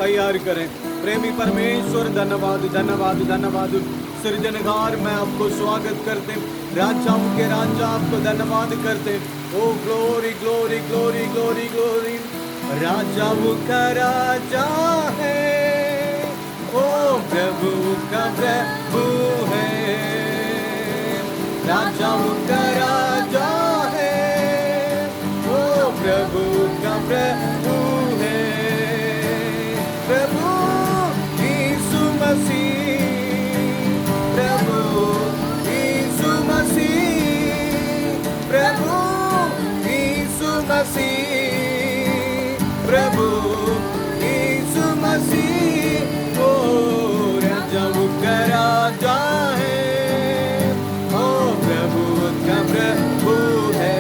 तैयार करें। प्रेमी परमेश्वर धन्यवाद धन्यवाद धन्यवाद। सृजनहार मैं आपको स्वागत करते, राजाओं के राजा आपको धन्यवाद करते। O glory glory glory glory glory. राजाओं का राजा है, ओ प्रभु का प्रभु है। राजाओं का राजा है, ओ प्रभु का प्रभु है। प्रभु यीशु मसीह, प्रभु यीशु मसीह, प्रभु यीशु मसीह, प्रभु यीशु मसीह। ओ राजाओं का राजा है, ओ प्रभु का प्रभु है।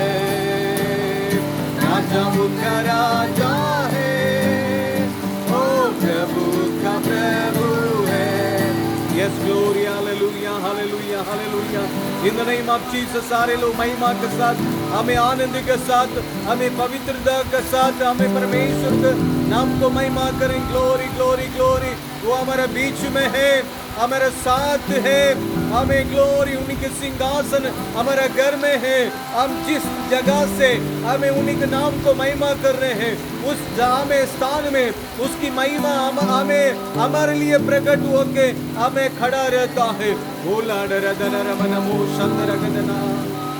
राजाओं का राजा है, ओ प्रभु का प्रभु है। Yes, glory, hallelujah, hallelujah, hallelujah. In the name of Jesus, सारे लोग महिमा के साथ, हमें आनंद के साथ, हमें पवित्रता के साथ, हमें परमेश्वर के नाम को महिमा करें। Glory glory glory. वो हमारे बीच में है, हमारे साथ है। हमें ग्लोरी, उन्हीं के सिंहासन हमारे घर में है। हम जिस जगह से हमें उन्हीं के नाम को महिमा कर रहे हैं, उस हमें स्थान में उसकी महिमा हमें हमारे लिए प्रकट होके हमें खड़ा रहता है।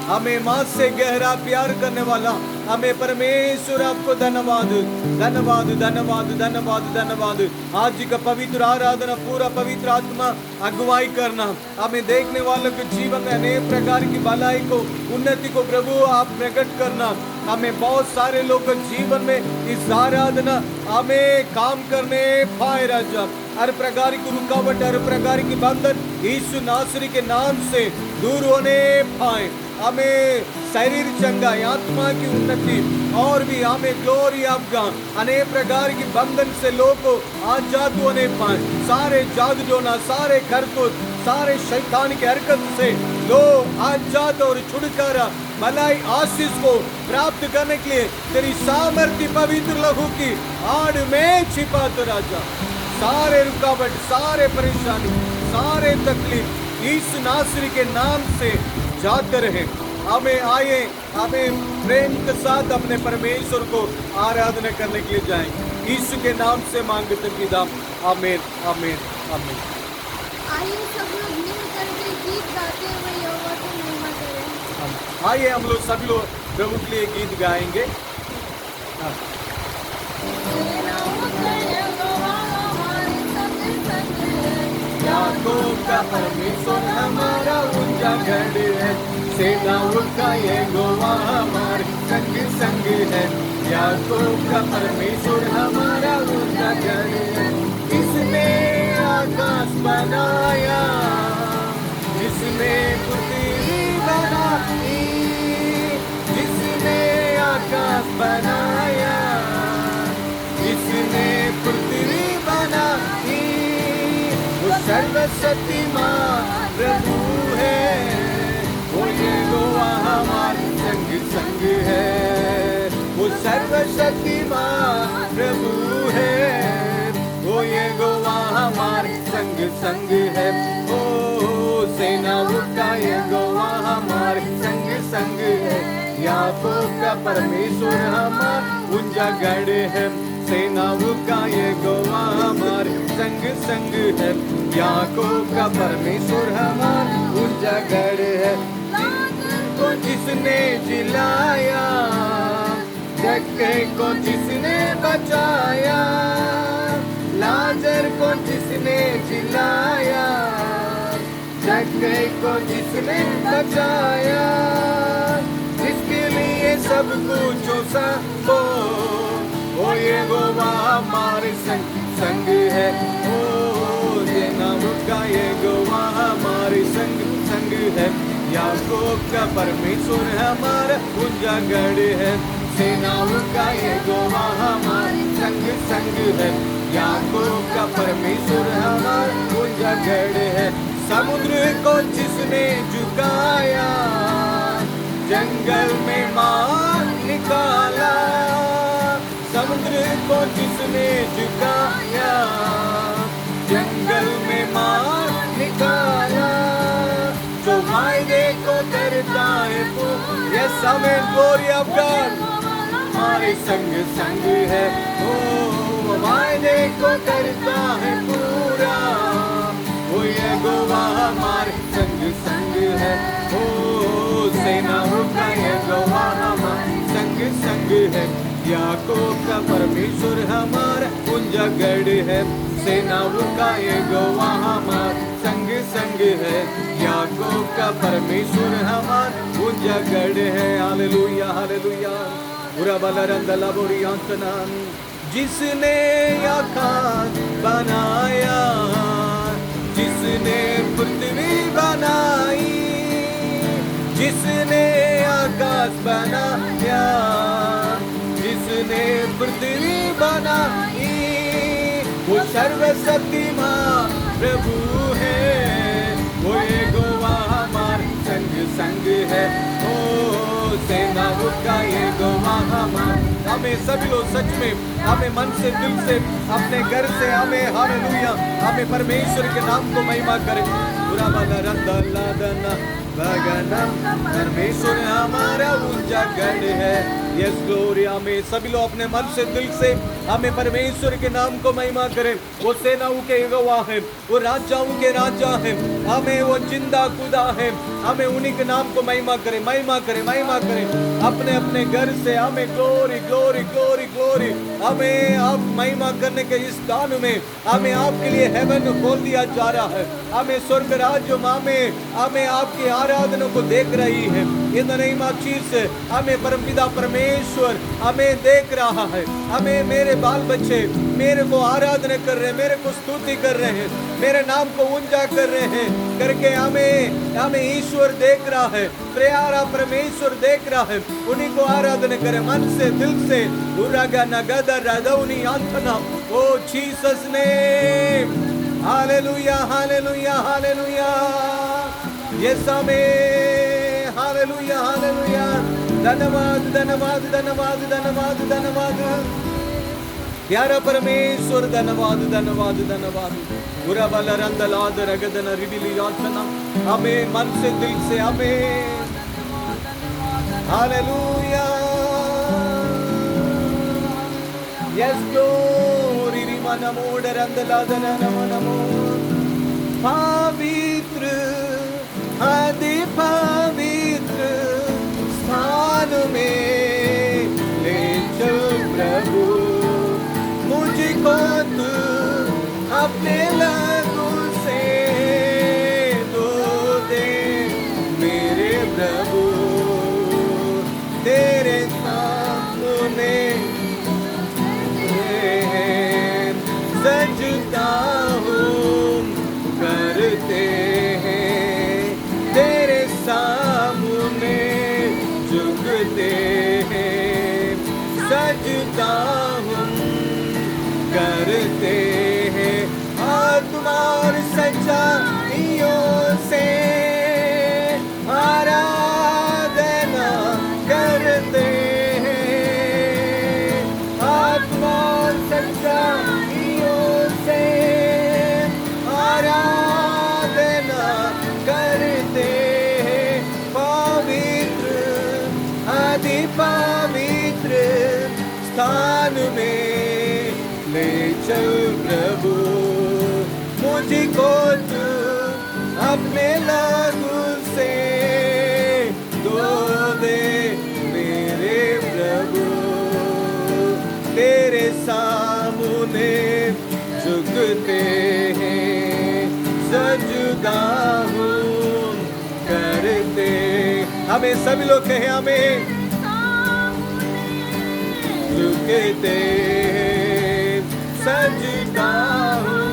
हमें माँ से गहरा प्यार करने वाला हमें परमेश्वर, आपको धन्यवाद धन्यवाद धन्यवाद धन्यवाद धन्यवाद। आज का पवित्र आराधना पूरा पवित्र आत्मा अगुवाई करना, हमें देखने वालों के जीवन में अनेक प्रकार की भलाई को, उन्नति को प्रभु आप प्रकट करना। हमें बहुत सारे लोग के जीवन में इस आराधना हमें काम करने पाए राजा। हर प्रकार की रुकावट, हर प्रकार की बंधन यीशु नासरी के नाम से दूर होने पाए। हमें शरीर चंगाई, आत्मा की उन्नति और भी हमें ग्लोरी आपका अनेक प्रकार की बंधन से लोग को आजाद होने पाए। सारे जादू टोना, सारे करतूत, सारे शैतान की हरकत से लोग आजाद और छुटकारा भलाई आशीष को प्राप्त करने के लिए तेरी सामर्थ्य पवित्र लहू की आड़ में छिपा तो राजा। सारे रुकावट, सारे परेशानी, सारे तकलीफ यीशु नासरी के नाम से जाते रहे। हमें आए, हमें प्रेम के साथ अपने परमेश्वर को आराधना करने के लिए जाएं। यीशु के नाम से मांगते पिता, आमीन आमीन आमीन। आइए सब लोग मिल करके गीत गाते हुए यहोवा की महिमा करें। आइए हम लोग सभी लोग प्रभु के लिए गीत गाएंगे। याकूब का परमेश्वर हमारा ऊंचा गढ़ है, सेनाओं का यहोवा हमारे संग संग है। याकूब का परमेश्वर हमारा ऊंचा गढ़ है, इसने आकाश बनाया, जिसने पृथ्वी बनाई, जिसने आकाश बनाया, जिसने पृथ्वी बनाई। वो सर्वशक्तिमान प्रभु है, वो यहोवा हमारे संग संग है। वो सर्वशक्तिमान प्रभु है, वो यहोवा हमारे संग संग है। ओ सेनाओं का यहोवा हमारे संग संग है। याकूब का परमेश्वर हमारा ऊंचा गढ़ है, सेनाओं का यहोवा हमारे संग संग है। याकूब का परमेश्वर हमारा ऊंचा गढ़ है। को जिसने जिलाया, जक्के को जिसने बचाया, लाजर को जिसने जिलाया, जक्के को जिसने बचाया, जिसके लिए सब कुछ हो, वो यहोवा हमारे संग संग है। ओ सेनाओं का यहोवा हमारे संग संग है। याकूब का परमेश्वर हमारा ऊंचा गढ़ है, सेनाओं का यहोवा हमारे संग संग है। याकूब का परमेश्वर हमारा ऊंचा गढ़ है। समुद्र को जिसने झुकाया, जंगल में मार निकाला, समुद्र को जिसने झुकाया, yes amen, glory of God हमारे संग संग है, ओ वायदे को करता है पूरा, वो यहोवा हमारे संग संग है, ओ सेनाओं का यहोवा हमारे संग संग है, याकूब का परमेश्वर हमारा कुंजगढ़ है, सेनाओं का यहोवा हमारा संग संग है, याकूब का परमेश्वर हमारा कुंजगढ़ है। Hallelujah hallelujah. बुरा बला रंदला बोरी आंतना, जिसने आकाश बनाया, जिसने पृथ्वी बनाई, जिसने आकाश बनाया, जिसने पृथ्वी बनाई, वो सर्वशक्तिमान प्रभु है, वो यहोवा हमारे संग संग है, ओ सेनाओं का यहोवा हमारे। हमें सभी लोग सच में हमें मन से दिल से अपने घर से हमें हालेलुया हमें परमेश्वर के नाम को महिमा करें। पूरा वाला रंदला भगनम परमेश्वर हमारा उजागर है। Yes glory. हमें सभी लोग अपने मन से दिल से हमें परमेश्वर के नाम को महिमा करें। वो सेनाओं के यहोवा है, वो राजाओं के राजा है, हमें वो जिंदा खुदा है, हमें उन्हीं के नाम को महिमा करें, महिमा करें, महिमा करें अपने अपने घर से। हमें ग्लोरी ग्लोरी ग्लोरी ग्लोरी। हमें आप महिमा करने के इस दान में हमें आपके लिए हेवन खोल दिया जा रहा है। हमें स्वर्ग राज्य हमें आपकी आराधना को देख रही है। In the name of Jesus हमें परमपिता परमेश्वर हमें देख रहा है। हमें मेरे बाल बच्चे मेरे को आराधना कर रहे हैं, मेरे को स्तुति कर रहे हैं, मेरे नाम को ऊंचा कर रहे हैं करके हमें ईश्वर देख रहा है, प्यारा परमेश्वर देख रहा है। उन्हीं को आराधना करें मन से दिल से। O Jesus name. Hallelujah hallelujah hallelujah. Yes amen. Hallelujah hallelujah. धन्यवाद धन्यवाद धन्यवाद धन्यवाद धन्यवाद प्यारा परमेश्वर। धन्यवाद धन्यवाद धन्यवाद। बुरा वाला रंदलाद रगदन रिबिली यातना हमें मन से दिल से हमें। Hallelujah. Yes glory रिमन mode रंदलाद Namo Namo. पवित्र अति पवित्र स्थान में ले चल प्रभु मुझको तू अपने लहू से धो दे मेरे प्रभु। तेरे सामने सजदा हूँ करते हैं, तेरे सामने झुकते हैं, सजदा हूँ करते हैं। आत्मा और सच्चाइयों से आराधना करते हैं, आत्मा और सच्चाइयों से आराधना करते हैं। पवित्र अति पवित्र स्थान में ले चल प्रभु मुझको तू अपने लहू से धो दे मेरे प्रभु। तेरे सामने झुकते हैं, सजदा हूँ करते। हमें सभी लोग कहें हमें झुकते सजदा हूँ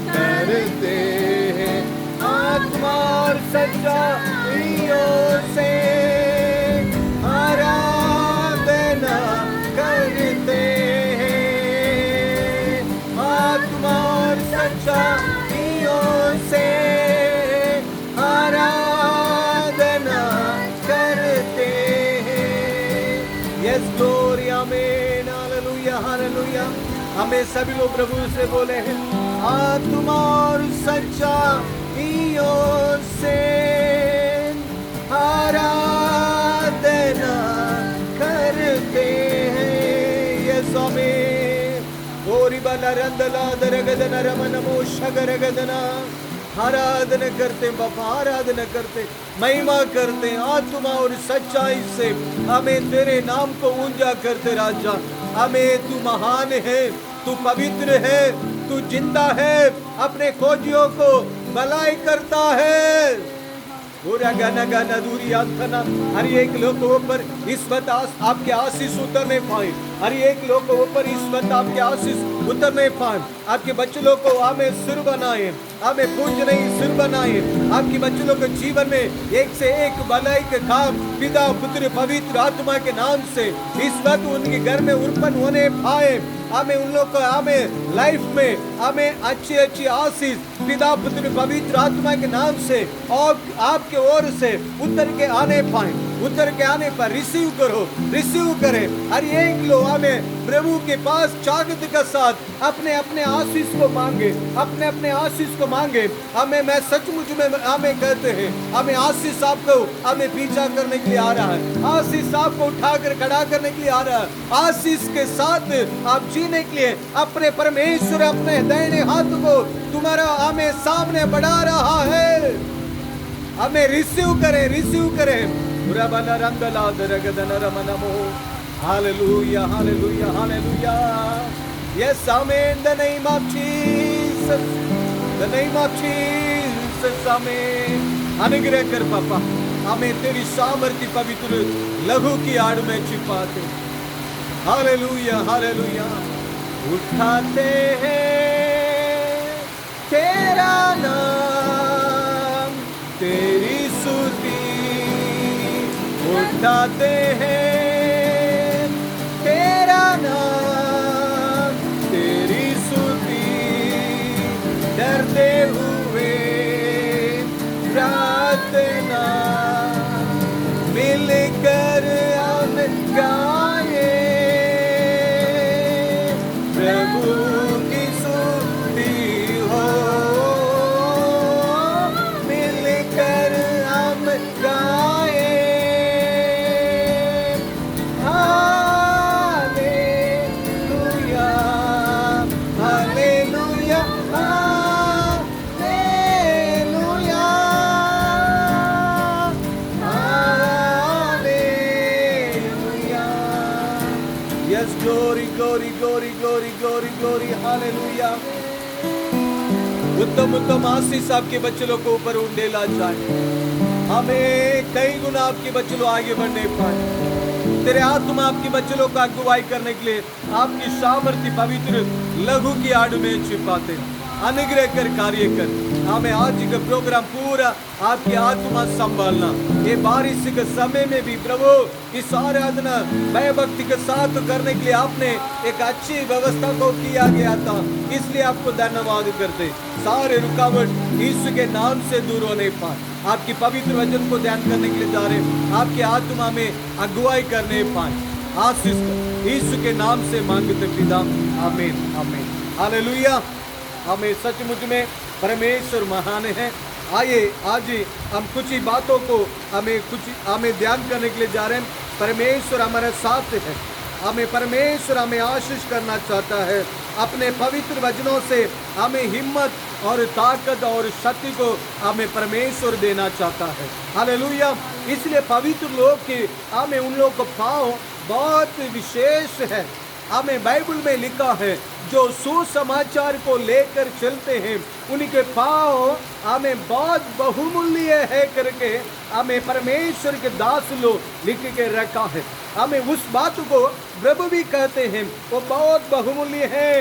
करते हैं। आत्मा और सच्चाइयों से आराधना करते हैं, आत्मा और सच्चाइयों से आराधना करते हैं। Yes glory amen. Hallelujah hallelujah. हमें सभी लोग प्रभु से बोले हैं आत्मा और सच्चाइयों से आराधना बला रंदला दरगदना रमनमो शगरगदना। आराधना करते बाबा, आराधना करते, महिमा करते, आत्मा और सच्चाई से हमें तेरे नाम को ऊंचा करते राजा। हमें तू महान है, तू पवित्र है, तू जिंदा है, अपने खोजियों को भलाई करता है। पूरा गाना गाना दूरी आंखना हर एक लोग के ऊपर इस वक्त आपके आशीष उतरने पाए, हर एक लोग के ऊपर इस वक्त आपके आशीष उतरने पाए। आपके बच्चों लोग को हमें सिर बनाए, हमें पूज नहीं सिर बनाए। आपके बच्चों लोग के जीवन में एक से एक भलाई के काम पिता पुत्र पवित्र आत्मा के नाम से इस वक्त उनके घर में उत्पन्न होने पाए। हमें उन लोग को हमें लाइफ में हमें अच्छी अच्छी आशीष पिता पुत्र पवित्र आत्मा के नाम से और आपके ओर से उतर के आने पाए। उतर के आने पर रिसीव करो, रिसीव करें। हर एक लोग हमें प्रभु के पास चागत के साथ अपने अपने आशीष को मांगे, अपने अपने आशीष को मांगे। हमें मैं सचमुच में हमें कहते हैं, हमें आशीष आपको हमें पीछा करने के लिए आ रहा है, आशीष आपको उठाकर खड़ा करने के लिए आ रहा है। आशीष के साथ आप जीने के लिए अपने परमेश्वर अपने दाहिने हाथ को तुम्हारा हमें सामने बढ़ा रहा है। हमें रिसीव करें, रिसीव करें। Hallelujah, hallelujah, hallelujah. Yes, amen. The name of Jesus. The name of Jesus. Amen. अनुग्रह कर पापा, हमें तेरी सामर्थ्य पवित्र लहू की आड़ में छिपाते। Hallelujah, hallelujah. उठाते हैं तेरा नाम, तेरी स्तुति उठाते हैं तेरा नाम, तेरी स्तुति डरते हुए प्रार्थना मिलकर हम गाए प्रभु की स्तुति हो, मिलकर हम गाए हालेलुया। उत्तम उत्तम आशीष आपके बच्चे लोग को ऊपर उंडेला जाए। हमें कई गुना आपके बच्चे लोग आगे बढ़ने पाए। तेरे आत्मा आपके बच्चे लोग का अगुवाई करने के लिए आपकी सामर्थ्य पवित्र लहू की आड़ में छिपाते। अनुग्रह कर, कार्य कर। हमें आज का प्रोग्राम पूरा आपकी आत्मा संभालना। ये बारिश के समय में भी प्रभु इस आराधना भय भक्ति के साथ करने के लिए आपने एक अच्छी व्यवस्था को किया गया था, इसलिए आपको धन्यवाद करते। सारे रुकावट यीशु के नाम से दूर होने पाए। आपकी पवित्र वचन को ध्यान करने के लिए जा रहे, आपके आत्मा में अगुवाई करने पाए। आशीष यीशु के नाम से मांगते पिता, आमीन, आमीन, हालेलुया। हमें सचमुच में परमेश्वर महान है। आइए आज हम कुछ ही बातों को हमें ध्यान करने के लिए जा रहे हैं। परमेश्वर हमारे साथ है। हमें परमेश्वर हमें आशीष करना चाहता है। अपने पवित्र वचनों से हमें हिम्मत और ताकत और शक्ति को हमें परमेश्वर देना चाहता है। हालेलुया। इसलिए पवित्र लोग के हमें उन लोग को पाओ बहुत विशेष है। हमें बाइबल में लिखा है जो सुसमाचार को लेकर चलते हैं उनके पाँव हमें बहुत बहुमूल्य है करके हमें परमेश्वर के दास लोग लिख के रखा है। हमें उस बात को प्रभु भी कहते हैं, वो बहुत बहुमूल्य है।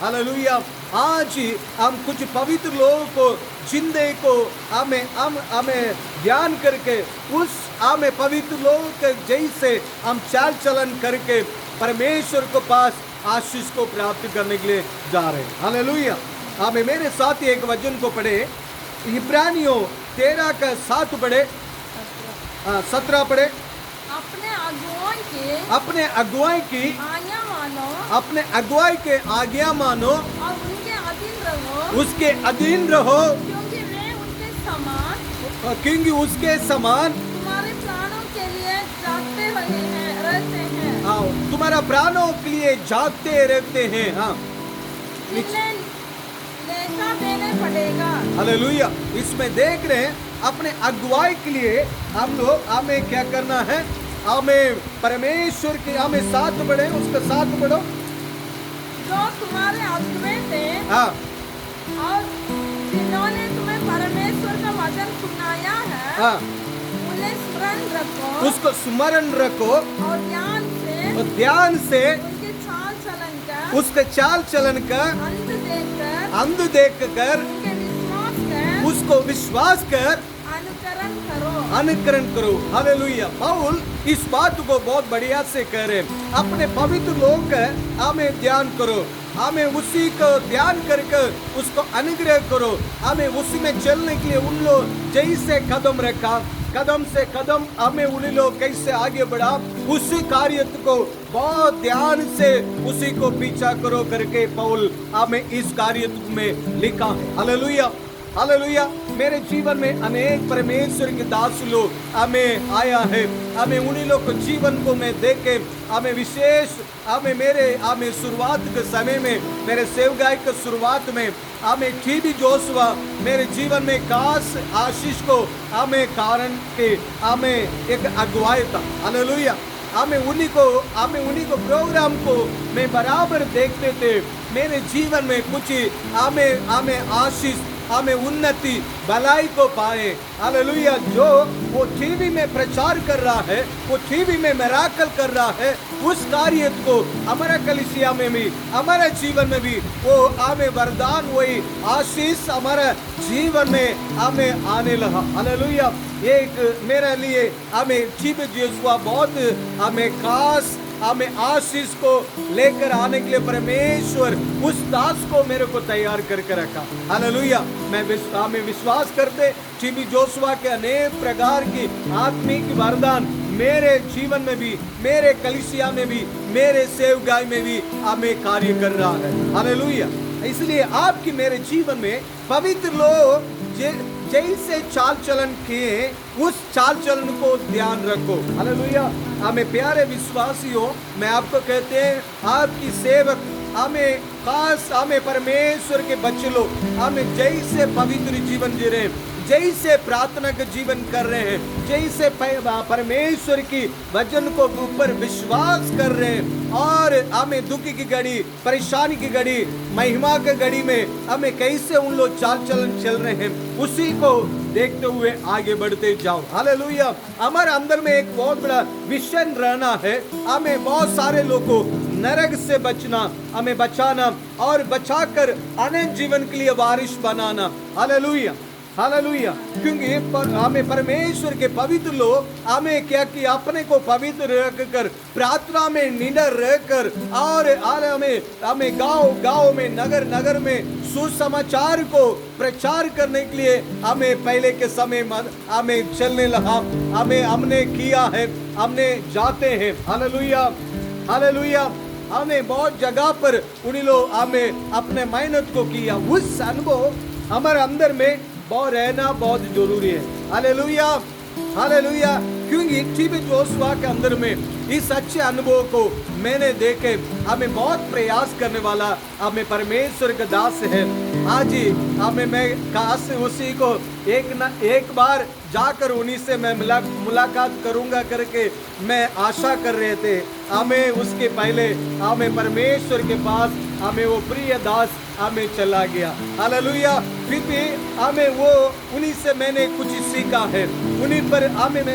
हालेलुया। आज हम कुछ पवित्र लोगों को जिंदे को हमें ध्यान करके उस हमें पवित्र लोगों के जैसे हम चाल चलन करके परमेश्वर को पास आशीष को प्राप्त करने के लिए जा रहे हैं। हालेलुया। हमें मेरे साथ एक वचन को पढ़े, इब्रानियों 13:7 पढ़े, 17 पढ़े। अपने अगुवाई की आज्ञा मानो, अपने अगुवाई के आज्ञा मानो और उनके अधीन रहो, उसके अधीन रहो, क्योंकि वे उनके समान, क्योंकि उसके समान तुम्हारे प्राणों के लिए जागते रहते हैं। हाँ, तुम्हारा प्राणों के लिए जागते रहते हैं। हाँ, जिन्हें लेखा देने पड़ेगा। हालेलुया। इसमें देख रहे हैं अपने अगुवाई के लिए हम लोग हमें क्या करना है, हमें परमेश्वर के हमें साथ बढ़े, उसका साथ बढ़ो। जो तुम्हारे अगुवे थे हाँ और जिन्होंने तुम्हें परमेश्वर का वचन सुनाया है, हाँ, उन्हें स्मरण रखो उसको स्मरण रखो और ध्यान से उनके चाल चलन का उसके चाल चलन का अंत देख कर उनके विश्वास का उसको विश्वास कर अनुकरण करो। हालेलुया। पौल इस बात को बहुत बढ़िया से कह रहे हैं, अपने पवित्र लोग का हमें ध्यान करो, हमें उसी को ध्यान करके उसको अनुग्रह करो, हमें उसी में चलने के लिए उन लोग जैसे कदम रखा, कदम से कदम हमें उन लोग कैसे आगे बढ़ा, उसी कार्य को बहुत ध्यान से उसी को पीछा करो करके पौल हमें इस कार्य में लिखा है। Hallelujah, hallelujah. मेरे जीवन में अनेक परमेश्वर के दास लोग हमें आया है, हमें उन्हीं लोग जीवन को मैं देखे, हमें विशेष हमें शुरुआत के समय में मेरे सेवगाई के शुरुआत में हमें टीबी जोशुआ मेरे जीवन में खास आशीष को हमें कारण के हमें एक अगुवाई था। हालेलुया। हमें उन्हीं को प्रोग्राम को मैं बराबर देखते थे। मेरे जीवन में कुछ हमें आशीष, हमें उन्नति, भलाई को पाए। हालेलुया। जो वो टीवी में प्रचार कर रहा है, वो टीवी में मिराकल कर रहा है, उस कार्य को हमारा कलीसिया में भी, हमारा जीवन में भी वो हमें वरदान, वही आशीष हमारा जीवन में हमें आने लगा। हालेलुया। एक मेरे लिए हमें टीवी जोशुआ बहुत हमें खास हमें आशीष को लेकर आने के लिए परमेश्वर उस दास को मेरे को तैयार करके रखा। हालेलुया। हमें विश्वास करते टीबी जोशुआ के अनेक प्रकार की आत्मिक वरदान मेरे जीवन में भी, मेरे कलीसिया में भी, मेरे सेवगाई में भी हमें कार्य कर रहा है। हालेलुया। इसलिए आपकी मेरे जीवन में पवित्र लोग जैसे चाल चलन किए, उस चाल चलन को ध्यान रखो। हालेलुया। हमें प्यारे विश्वासियों, मैं आपको कहते हैं आपकी सेवक हमें खास हमें परमेश्वर के बच्चे लोग हमें जैसे पवित्र जीवन जी रहे हैं, जैसे प्रार्थना का जीवन कर रहे हैं, जैसे परमेश्वर की वचन को ऊपर विश्वास कर रहे हैं, और हमें दुख की घड़ी, परेशानी की घड़ी, महिमा की घड़ी में हमें कैसे उन लोग चाल चलन चल रहे हैं, उसी को देखते हुए आगे बढ़ते जाओ। हालेलुया। हमारे अंदर में एक बहुत बड़ा विजन रहना है, हमें बहुत सारे लोगों को नरक से बचना, हमें बचाना और बचाकर अनंत जीवन के लिए वारिस बनाना। Hallelujah, hallelujah. क्योंकि हमें परमेश्वर के पवित्र लोग हमें क्या किया, अपने को पवित्र रखकर प्रार्थना में निडर रहकर, और हमें गांव में, नगर में सुसमाचार को प्रचार करने के लिए हमें पहले के समय हमें चलने लगा, हमने किया है, हमने जाते हैं। Hallelujah, hallelujah. हमें बहुत जगह पर उन लोग हमें अपने मेहनत को किया, उस अनुभव हमारे अंदर में बहुत रहना बहुत जरूरी है। Hallelujah, hallelujah. क्योंकि टीबी जोशुआ के अंदर में इस अच्छे अनुभव को मैंने देखे, हमें बहुत प्रयास करने वाला हमें परमेश्वर का दास है। आज ही मैं काश उसी को एक बार जाकर उन्हीं से मैं मुलाकात करूंगा करके मैं आशा कर रहे थे। हमें उसके पहले हमें परमेश्वर के पास हमें वो प्रिय दास हमें चला गया। हालेलुया। फिर भी हमें वो उन्हीं से मैंने कुछ सीखा है, उन्हीं पर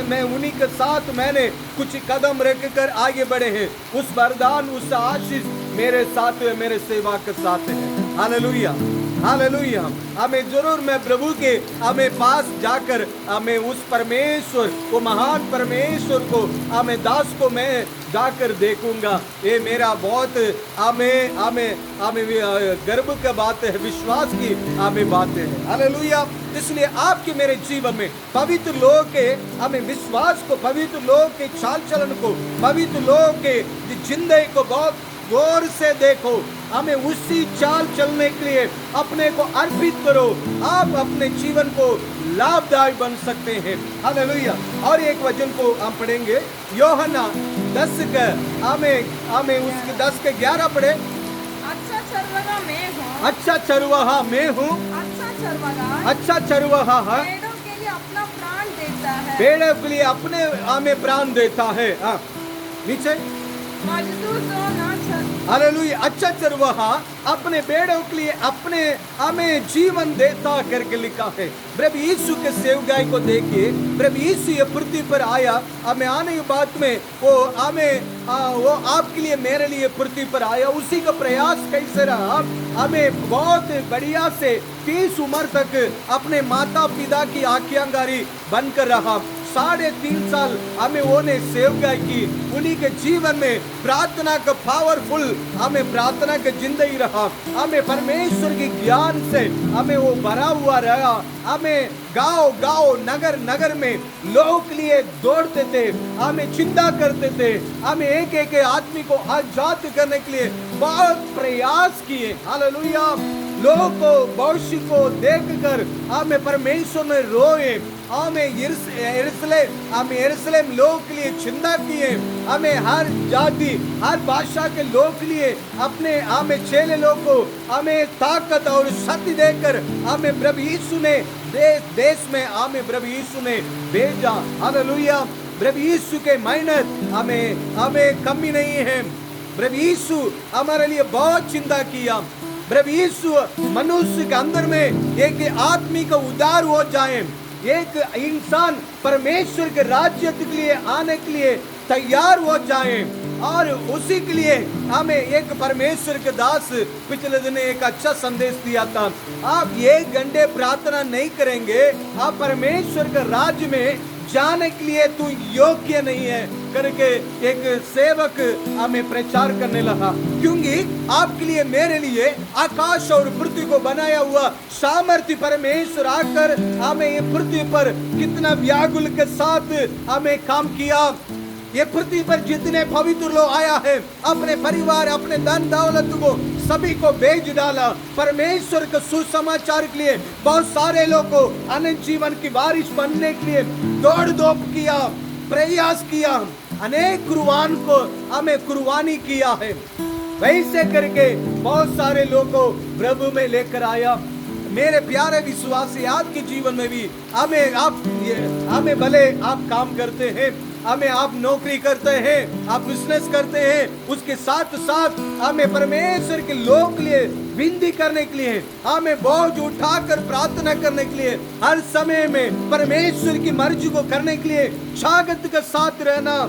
मैं उन्हीं के साथ मैंने कुछ कदम रख कर आगे बढ़े हैं। उस वरदान, उस आशीष मेरे साथ है, मेरे सेवा के साथ है। Hallelujah, hallelujah. हमें जरूर मैं प्रभु के हमें पास जाकर हमें उस परमेश्वर को, महान परमेश्वर को, हमें दास को मैं जाकर देखूंगा। ये मेरा बहुत हमें गर्व का बात है, विश्वास की हमें बातें हैं। हालेलुया। इसलिए आपके मेरे जीवन में पवित्र लोग के हमें विश्वास को, पवित्र लोग के चाल चलन को, पवित्र लोग के जिंदगी को बहुत गौर से देखो। हमें उसी चाल चलने के लिए अपने को अर्पित करो, आप अपने जीवन को लाभदायक बन सकते हैं। हालेलुया। और एक वचन को हम पढ़ेंगे, यूहन्ना 10 के हमें उसके 10 के 11 पढ़े। अच्छा चरवाहा मैं हूँ अच्छा चरवाहा मैं हूँ, अच्छा चरवाहा अच्छा चरवाहा है, भेड़ों के लिए अपना प्राण देता है। भेड़ों के लिए अपने हमें प्राण देता है। हाँ, नीचे मजदूर तो ना हालेलुया। अच्छा चरवाहा अपने भेड़ों के लिए अपने हमें जीवन देता करके लिखा है। प्रभु यीशु के सेवकाई को देखिए, प्रभु यीशु ये पृथ्वी पर आया, हमें आने के बाद में वो वो आपके लिए मेरे लिए पृथ्वी पर आया। उसी का प्रयास कैसे रहा, हमें बहुत बढ़िया से 30 उम्र तक अपने माता पिता की आज्ञाकारी बनकर रहा। 3.5 साल हमें वो ने सेवकाई की। उन्हीं के जीवन में प्रार्थना का पावरफुल हमें प्रार्थना का जिंदगी रहा। हमें परमेश्वर के ज्ञान से हमें वो भरा हुआ रहा। हमें गांव गांव नगर नगर में लोगों के लिए दौड़ते थे, हमें चिंता करते थे, हमें एक एक आदमी को आजाद करने के लिए बहुत प्रयास किए। हालेलुया। लोगों को भविष्य को देखकर हमें परमेश्वर ने रोए। हमें यरूशलेम लोग के लिए चिंता किए। हमें हर जाति हर भाषा के लोग के लिए अपने हमें चेले लोग को हमें ताकत और शक्ति देकर हमें प्रभु यीशु ने देश में हमें प्रभु यीशु ने भेजा। हालेलुया। प्रभु यीशु के मेहनत हमें कमी नहीं है। प्रभु यीशु हमारे लिए बहुत चिंता किया। प्रभु यीशु मनुष्य के अंदर में एक आदमी का उद्धार हो जाए, एक इंसान परमेश्वर के राज्य के लिए आने के लिए तैयार हो जाए। और उसी के लिए हमें एक परमेश्वर के दास पिछले दिन एक अच्छा संदेश दिया था। आप 1 घंटे प्रार्थना नहीं करेंगे, आप परमेश्वर के राज्य में जाने के लिए तू योग्य नहीं है करके एक सेवक हमें प्रचार करने लगा। क्योंकि आपके लिए मेरे लिए आकाश और पृथ्वी को बनाया हुआ सामर्थ्य परमेश्वर आकर हमें ये पृथ्वी पर कितना व्याकुल के साथ हमें काम किया। ये पृथ्वी पर जितने पवित्र लोग आया है, अपने परिवार अपने धन दौलत को सभी को बेच डाला। परमेश्वर के सुसमाचार के लिए बहुत सारे लोग को अनंत जीवन की बारिश बनने के लिए दौड़ धूप किया, प्रयास किया। अनेक कुर्बान को हमें कुर्बानी किया है। वैसे करके बहुत सारे लोगों को प्रभु में लेकर आया। मेरे प्यारे विश्वासी, आपके जीवन में भी हमें भले आप काम करते हैं, आप नौकरी करते हैं, आप बिजनेस करते हैं, उसके साथ साथ हमें परमेश्वर के लोग के लिए विनती करने के लिए, हमें बोझ उठाकर प्रार्थना करने के लिए, हर समय में परमेश्वर की मर्जी को करने के लिए ताकत के साथ रहना।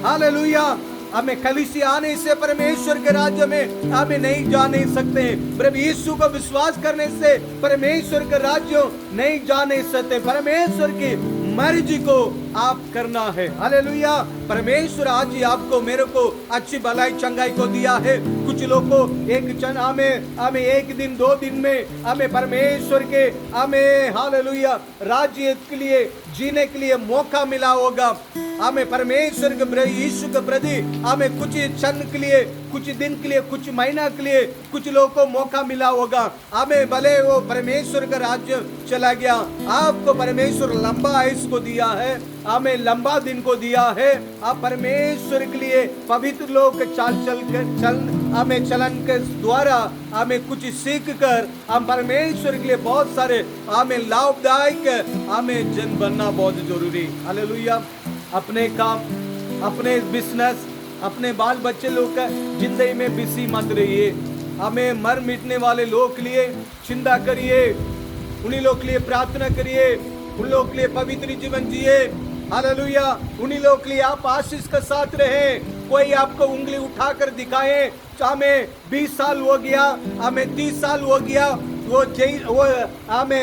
हालेलुया। हमें कलीसिया आने से परमेश्वर के राज्य में हमें नहीं जा नहीं सकते। प्रभु यीशु को विश्वास करने से परमेश्वर के राज्य नहीं जा नहीं सकते। परमेश्वर की मर्जी को आप करना है। हालेलुया। परमेश्वर आज ही आपको मेरे को अच्छी भलाई चंगाई को दिया है। कुछ लोग को हमें 1 दिन 2 दिन में हमें परमेश्वर के हालेलुया राज्य के लिए जीने के लिए मौका मिला होगा। हमें परमेश्वर के यीशु के प्रति हमें कुछ क्षण के लिए, कुछ दिन के लिए, कुछ महीना के लिए कुछ लोगों को मौका मिला होगा। हमें भले वो परमेश्वर का राज्य चला गया, आपको परमेश्वर लंबा आयुष को दिया है, हमें लंबा दिन को दिया है। आप परमेश्वर के लिए पवित्र लोग के चलन के द्वारा हमें कुछ सीख कर हम परमेश्वर के लिए बहुत सारे हमें लाभदायक हमें जन बनना बहुत जरूरी। हालेलुया। अपने काम, अपने बिजनेस, अपने बाल बच्चे लोग का जिंदगी में बिजी मत रहिए। हमें मर मिटने वाले लोग के लिए चिंता करिए, उन्हीं लोग के लिए प्रार्थना करिए, उन लोग के लिए पवित्र जीवन जिए। हालेलुया। उन्हीं लोग के लिए आप आशीष के साथ रहे। कोई आपको उंगली उठाकर दिखाए, हमें 20 साल हो गया, हमें 30 साल हो गया,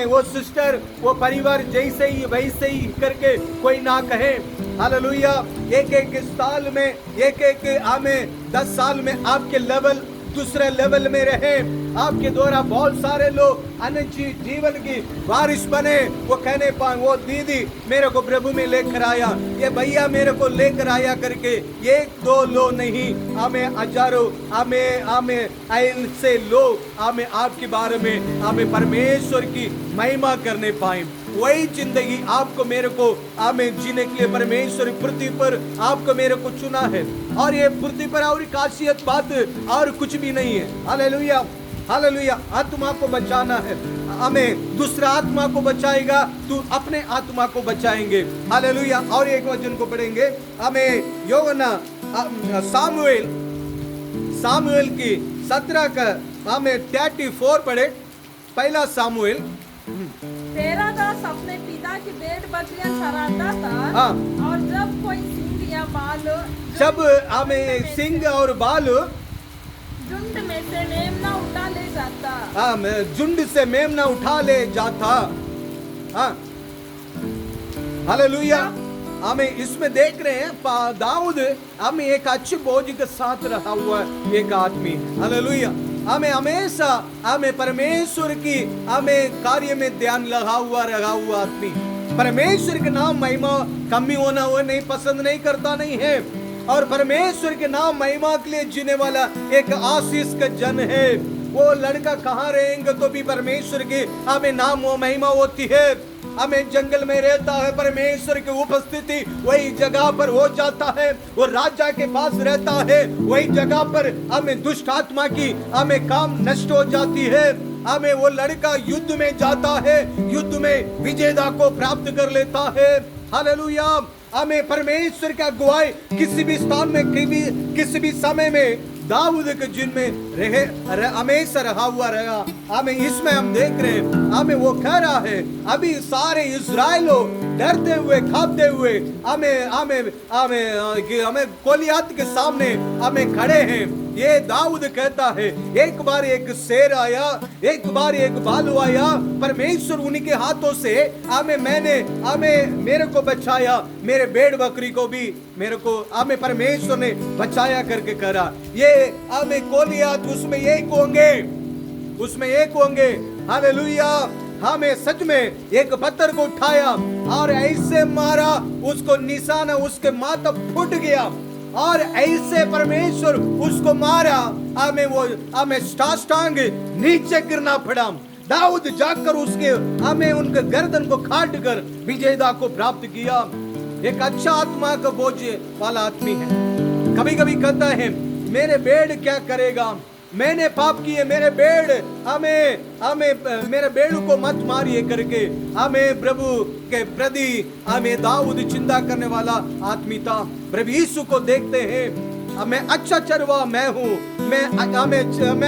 वो सिस्टर वो परिवार जैसे ही वैसे ही करके कोई ना कहे। हालेलुया। एक साल में हमें 10 साल में आपके लेवल दूसरे लेवल में रहे। आपके द्वारा बहुत सारे लोग अनंत जीवन की बारिश बने। वो कहने पाए, वो दीदी मेरे को प्रभु में लेकर आया, ये भैया मेरे को लेकर आया करके 1-2 लोग नहीं, हमें हजारों हमें ऐसे लोग हमें आपके बारे में हमें परमेश्वर की महिमा करने पाए। वही जिंदगी आपको मेरे को हमें जीने के लिए परमेश्वर पृथ्वी पर आपको मेरे को चुना है। और ये पृथ्वी पर और खासियत बात और कुछ भी नहीं है। हालेलुया। हालेलुया। आत्मा को बचाना है, हमें दूसरा आत्मा को बचाएगा, तू अपने आत्मा को बचाएंगे। हालेलुया। और एक वचन को पढ़ेंगे, हमें योना सामुएल की 17 का हमें 34 पढ़े। पहला सामुएल। तेरा दास अपने पिता की भेड़ बकरियां चराता था। हाँ। और जब कोई सिंह या बाल जब हमें सिंह और बाल झुंड में से मेमना उठा ले जाता। हाँ, झुंड से मेमना उठा ले जाता। हाँ, हालेलुया। हमें इसमें देख रहे हैं दाऊद हमें एक अच्छे बोझ के साथ रहा हुआ एक आदमी। हालेलुया। हमें हमेशा हमें परमेश्वर की हमें कार्य में ध्यान रहा हुआ आदमी, परमेश्वर के नाम महिमा कमी होना वो नहीं पसंद नहीं करता नहीं है, और परमेश्वर के नाम महिमा के लिए जीने वाला एक आशीष का जन है। वो लड़का कहाँ रहेंगे तो भी परमेश्वर की हमें नाम वो महिमा होती है। हमें जंगल में रहता है, परमेश्वर की उपस्थिति वही जगह पर हो जाता है। वो राजा के पास रहता है, वही जगह पर हमें दुष्ट आत्मा की हमें काम नष्ट हो जाती है। हमें वो लड़का युद्ध में जाता है, युद्ध में विजेता को प्राप्त कर लेता है। हालेलुया। हमें परमेश्वर का अगुवाई किसी भी स्थान में किसी भी समय में दाऊद के जिनमें हमेशा रहा हुआ रहेगा। हमें इसमें हम देख रहे हैं, हमें वो कह रहा है अभी सारे इस्राएलो डरते हुए खाते हुए हमें गोलियत के सामने हमें खड़े हैं। ये दाऊद कहता है एक बार एक शेर आया, एक बार एक भालू आया, परमेश्वर उन्हीं के हाथों से मेरे को बचाया, मेरे भेड़ बकरी को भी मेरे को परमेश्वर ने बचाया करके करा। ये गोलियत उसमें एक होंगे। हालेलुया। हमें सच में एक पत्थर को उठाया और ऐसे मारा, उसको निशाना उसके माथा फूट गया, और ऐसे परमेश्वर उसको मारा, हमें साष्टांग नीचे गिरना पड़ा। दाऊद जाकर उनके गर्दन को काट कर विजेता को प्राप्त किया। एक अच्छा आत्मा का बोझ वाला आदमी है। कभी कभी कहता है मेरे भेड़ क्या करेगा, मैंने पाप किए, मेरे भेड़ को मत मारिए करके हमें प्रभु के प्रति दाऊद चिंता करने वाला आदमी था। प्रभु यीशु को देखते हैं, मैं अच्छा चरवा मैं हूँ, मैं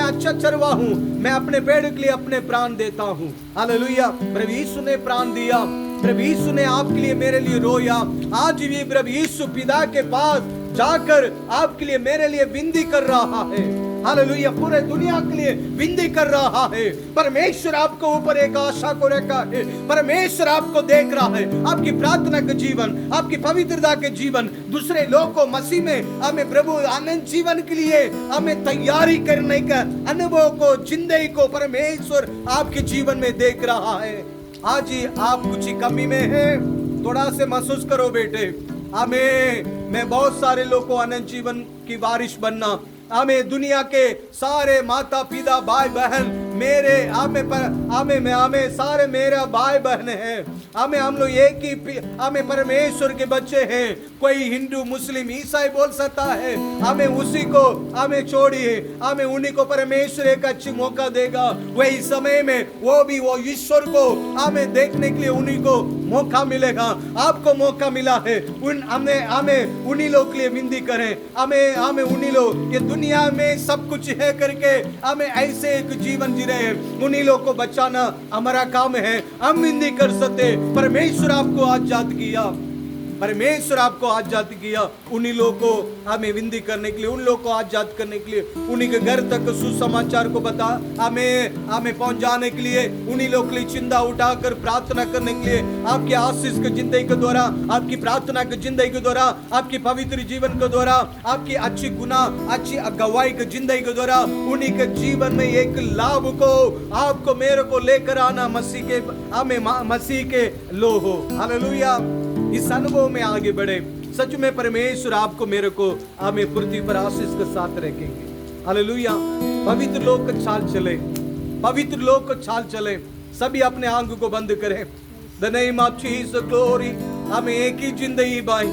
अच्छा चरवा हूँ, मैं अपने भेड़ के लिए अपने प्राण देता हूँ। हालेलुया। प्रभु यीशु ने प्राण दिया, प्रभु यीशु ने आपके लिए मेरे लिए रोया। आज भी प्रभु यीशु पिता के पास जाकर आपके लिए मेरे लिए विनती कर रहा है। हालेलुया। पूरे दुनिया के लिए विनती कर रहा है। परमेश्वर आपको ऊपर एक आशा को रखा है, परमेश्वर आपको देख रहा है। आपकी प्रार्थना का जीवन, आपकी पवित्रता के जीवन, दूसरे लोग को मसीह में हमें प्रभु आनंद जीवन के लिए हमें तैयारी करने का अनुभव को, जिंदगी को परमेश्वर आपके जीवन में देख रहा है। आज ही आप कुछ ही कमी में है, थोड़ा से महसूस करो बेटे। मैं बहुत सारे लोग को अनंत जीवन की वारिश बनना, हमें दुनिया के सारे माता पिता भाई बहन हमें सारे मेरा भाई बहन है। हम लोग एक ही हमें परमेश्वर के बच्चे हैं। कोई हिंदू मुस्लिम ईसाई बोल सकता है, हमें उसी को हमें छोड़िए, हमें उन्हीं को परमेश्वर एक अच्छी मौका देगा। वही समय में वो ईश्वर को हमें देखने के लिए उन्हीं को मौका मिलेगा। आपको मौका मिला है, हमें उन्हीं लोग के लिए विनती करें। हमें उन्हीं लोग, ये दुनिया में सब कुछ है करके हमें ऐसे एक जीवन जी रहे हैं, उन्हीं लोग को बचाना हमारा काम है। हम विनती कर सकते, परमेश्वर आपको आजाद किया, परमेश्वर आपको आजाद किया। उन्हीं लोगों को हमें विनती करने के लिए, उन लोगों को आजाद करने के लिए, उन्हीं के घर तक सुसमाचार को हमें पहुंचाने के लिए, उन्हीं लोगों के लिए चिंता उठाकर प्रार्थना करने के लिए, आपके आशीष के जिंदगी के द्वारा, आपकी प्रार्थना के जिंदगी के द्वारा, आपकी पवित्र जीवन के द्वारा, आपकी अच्छी गुना अच्छी गवाही के जिंदगी के द्वारा, उन्हीं के जीवन में एक लाभ को आपको मेरे को लेकर आना मसीह के लो हो। हालेलुया। इस अनुभव में आगे बढ़े। सच में परमेश्वर आपको मेरे को हमें पृथ्वी पर आशीष के साथ रखेंगे। हालेलुया। पवित्र लोग को चाल चले, पवित्र लोग को चाल चले। सभी अपने आंख को बंद करें। The name of Jesus glory. हमें एक ही जिंदगी भाई,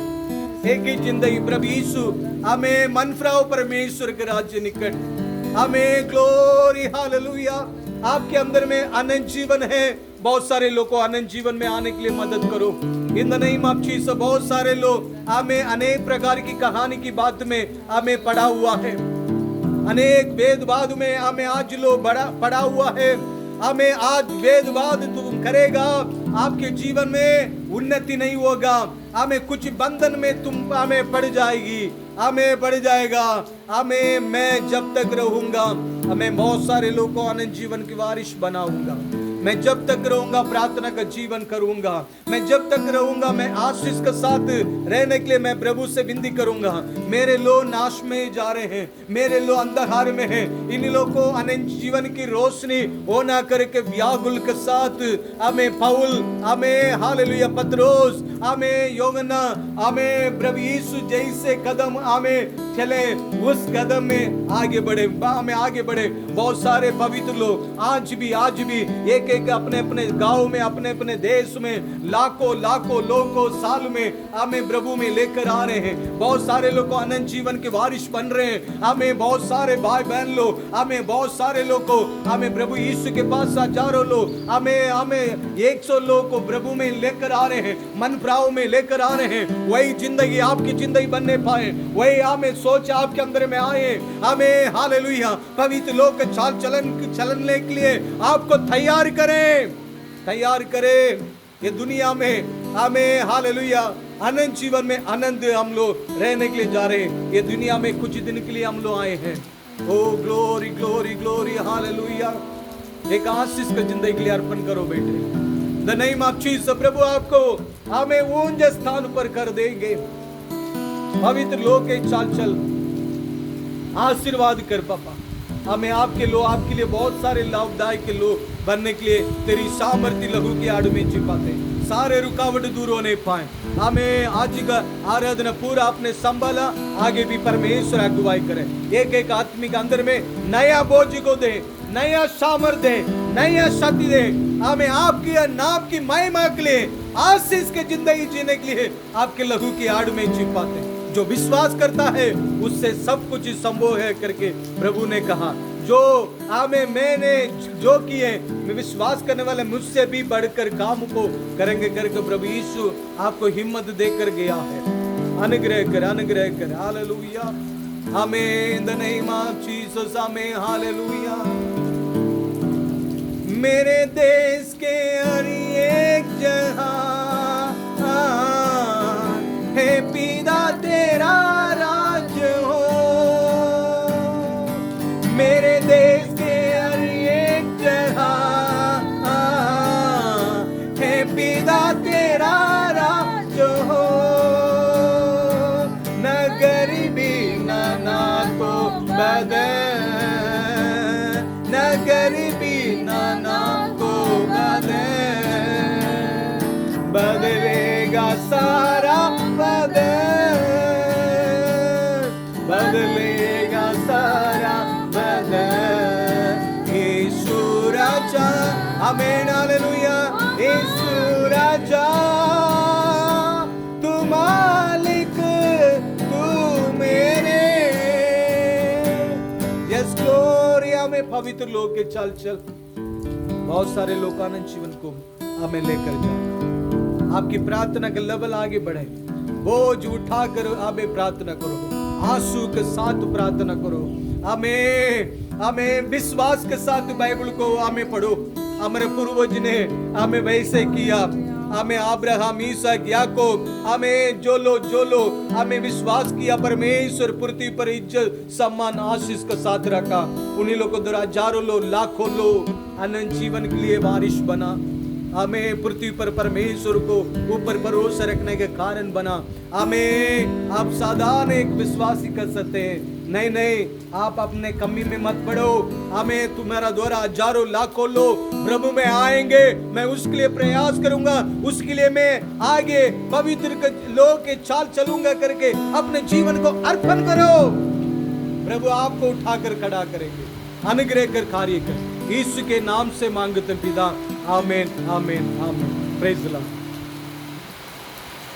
एक ही जिंदगी। प्रभु यीशु हमें मन फिराओ परमेश्वर के राज्य निकट। हमें ग्लोरी हालेलुया। आपके अंदर में अनंत जीवन है। बहुत सारे लोग को अनंत जीवन में आने के लिए मदद करो in the name of Jesus. बहुत सारे लोग हमें अनेक प्रकार की कहानी की बात में हमें पढ़ा हुआ है, अनेक वेदवाद में हमें आज लोग पढ़ा हुआ है। हमें आज वेदवाद तुम करेगा, आपके जीवन में उन्नति नहीं होगा। हमें कुछ बंधन में तुम हमें पड़ जाएगी, हमें पड़ जाएगा। हमें मैं जब तक रहूंगा, हमें बहुत सारे लोगों को अनंत जीवन की वारिश बनाऊंगा। मैं जब तक रहूंगा प्रार्थना का जीवन करूंगा। मैं जब तक रहूंगा मैं आशीष के साथ रहने के लिए मैं प्रभु से विनती करूंगा। मेरे लोग नाश में जा रहे हैं, मेरे लोग अंधकार में हैं, इन लोगों को अनंत जीवन की रोशनी होना करके व्याकुल के साथ हमें पौल, हमें हालेलुया पत्रोस, हमें योगना, हमें प्रभु यीशु जैसे कदम हमें चले, उस कदम में आगे बढ़े, हमें आगे बढ़े। बहुत सारे पवित्र लोग आज भी एक एक अपने अपने गांव में, अपने अपने देश में लाखों लोगों को साल में हमें प्रभु में लेकर आ रहे हैं। बहुत सारे लोग को अनंत जीवन के वारिश बन रहे हैं। हमें बहुत सारे भाई बहन लोग, हमें बहुत सारे लोग को हमें प्रभु यीशु के पास हजारों लोग, हमें 100 लोग को प्रभु में लेकर आ रहे हैं, मन प्राव में लेकर आ रहे हैं। वही जिंदगी आपकी जिंदगी बनने पाए, वही हमें सोच आपके अंदर में आए। हमें हालेलुया पवित्र लोग के चाल चलने के लिए आपको तैयार करें। ये दुनिया में हमें हालेलुया अनंत जीवन में आनंद हम लोग रहने के लिए जा रहे हैं। ये दुनिया में कुछ दिन के लिए हम लोग आए हैं। O glory glory glory hallelujah. एक आशीष का जिंदगी के लिए अर्पण करो बेटे। The name of Jesus. प्रभु आपको हमें ऊंचे स्थान पर कर देंगे। पवित्र लोग के चाल चल आशीर्वाद कर पापा। हमें आपके लिए बहुत सारे लाभदायक के लोग बनने के लिए तेरी सामर्थ्य लहू की आड़ में छिपाते, सारे रुकावट दूर होने पाए। हमें आज का आराधना पूरा अपने संभाला, आगे भी परमेश्वर अगुवाई करे। एक एक आत्मिक अंदर में नया बोझ को दे, नया सामर्थ्य दे, नया शक्ति दे। हमें आपकी नाम की महिमा के लिए, आशीष के जिंदगी जीने के लिए आपके लहू की आड़ में छिपाते। जो विश्वास करता है उससे सब कुछ संभव है करके प्रभु ने कहा। जो मैंने जो किए, मैं विश्वास करने वाले मुझसे भी बढ़कर काम को करेंगे करके प्रभु यीशु आपको हिम्मत देकर गया है। अनुग्रह कर हालेलुया। हमें in the name of Jesus, हमें हालेलुया। मेरे देश के हर एक जहां हे पिता तेरा राज हो। मेरे देश के हर एक जहां हे पिता तेरा राज हो। न गरीबी ना तो बदल, न गरीबी ना तो बदलेगा सारा बदलेगा सारा बदल। यीशु राजा, आमीन हालेलुया। यीशु राजा तू मालिक, तू मेरे। Yes glory. हमें पवित्र लोग के चल बहुत सारे लोग आनंद जीवन को हमें लेकर जाए। आपकी प्रार्थना का लेवल आगे बढ़े। बोझ उठा कर हमें प्रार्थना करो, आंसू के साथ प्रार्थना करो। हमें विश्वास के साथ बाइबल को हमें पढ़ो। हमारे पूर्वज ने हमें वैसे किया। हमें अब्राहम, इसहाक, याकूब, हमें जो लोग हमें विश्वास किया, परमेश्वर पृथ्वी पर इज्जत सम्मान आशीष का साथ रखा। उन्हीं लोगों द्वारा हजारों लोग, लाखों लोग अनंत जीवन के लिए वारिश बना। हमें पृथ्वी पर परमेश्वर को ऊपर भरोसा रखने के कारण बना। हमें आप साधारण एक विश्वासी कर सकते हैं। नहीं, आप अपने कमी में मत पड़ो। हमें तुम्हारा द्वारा हजारों लाखों लोग प्रभु में आएंगे। मैं उसके लिए प्रयास करूंगा, उसके लिए मैं आगे पवित्र लोग के चाल चलूंगा करके अपने जीवन को अर्पण करो। प्रभु आपको उठाकर खड़ा करेंगे, अनुग्रह कर कार्य कर। यीशु के नाम से मांगते पिता, आमीन आमीन आमीन। Praise the Lord.